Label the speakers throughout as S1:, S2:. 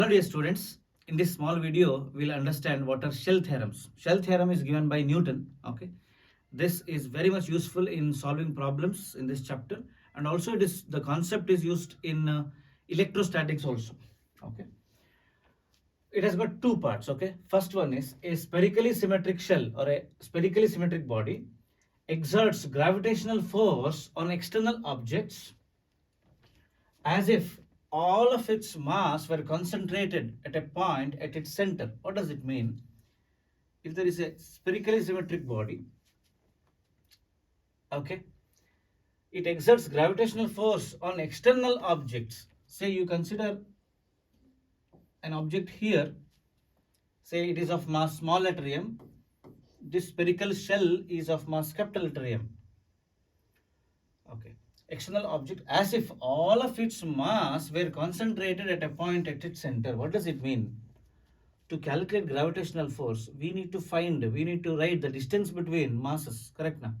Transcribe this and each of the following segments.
S1: Hello dear students, in this small video we'll understand what are shell theorems. Shell theorem is given by Newton. Okay, this is very much useful in solving problems in this chapter, and also the concept is used in electrostatics also. Okay, it has got two parts. Okay, first one is a spherically symmetric shell or a spherically symmetric body exerts gravitational force on external objects as if all of its mass were concentrated at a point at its center. What does it mean? If there is a spherically symmetric body, okay, it exerts gravitational force on external objects. Say you consider an object here, say it is of mass small letter m, this spherical shell is of mass capital letter M. Okay, external object as if all of its mass were concentrated at a point at its center. What does it mean? To calculate gravitational force, we need to write the distance between masses, correct now?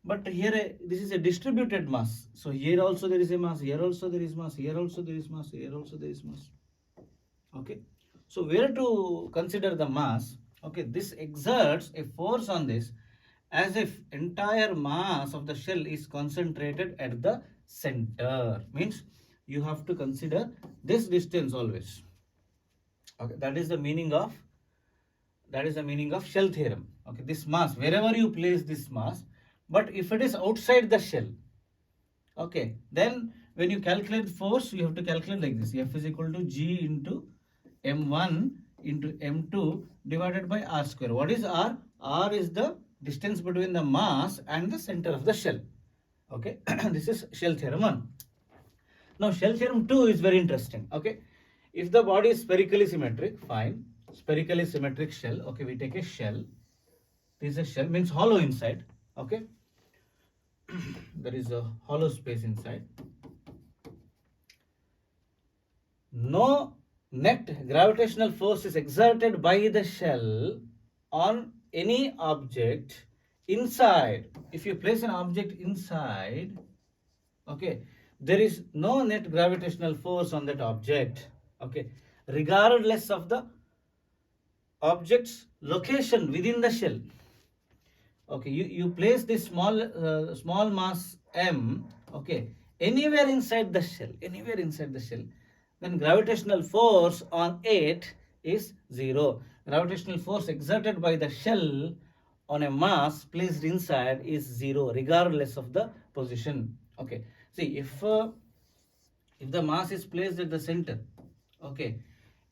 S1: But here this is a distributed mass. So here also there is a mass, here also there is mass, here also there is mass, here also there is mass. Okay, so where to consider the mass? Okay, this exerts a force on this as if entire mass of the shell is concentrated at the center. Means you have to consider this distance always. Okay, that is the meaning of shell theorem. Okay, this mass, wherever you place this mass, but if it is outside the shell, okay, then when you calculate force, you have to calculate like this: F is equal to G into M1 into M2 divided by R square. What is R? R is the distance between the mass and the center of the shell. Okay, this is shell theorem 1. Now shell theorem 2 is very interesting. Okay, if the body is spherically symmetric, fine, spherically symmetric shell. Okay, we take a shell. This is a shell, means hollow inside. Okay, there is a hollow space inside. No net gravitational force is exerted by the shell on any object inside. If you place an object inside, okay, there is no net gravitational force on that object. Okay, regardless of the object's location within the shell. Okay, you place this small mass m, okay, anywhere inside the shell, then gravitational force on it is 0. Gravitational force exerted by the shell on a mass placed inside is 0, regardless of the position. Okay, see, if the mass is placed at the center, okay,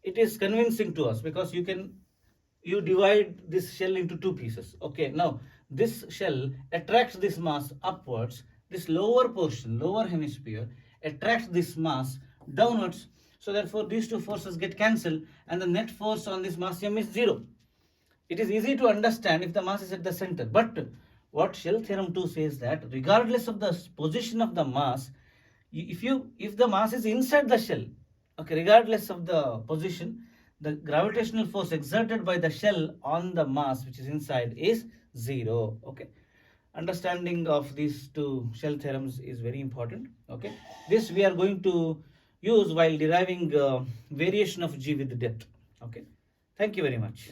S1: it is convincing to us because you divide this shell into two pieces. Okay, now this shell attracts this mass upwards, this lower portion, lower hemisphere attracts this mass downwards. So therefore these two forces get cancelled and the net force on this mass m is 0. It is easy to understand if the mass is at the center. But what shell theorem 2 says that regardless of the position of the mass, if the mass is inside the shell, okay, regardless of the position, the gravitational force exerted by the shell on the mass which is inside is 0. Okay, understanding of these two shell theorems is very important. Okay, this we are going to use while deriving variation of G with depth. Okay, thank you very much.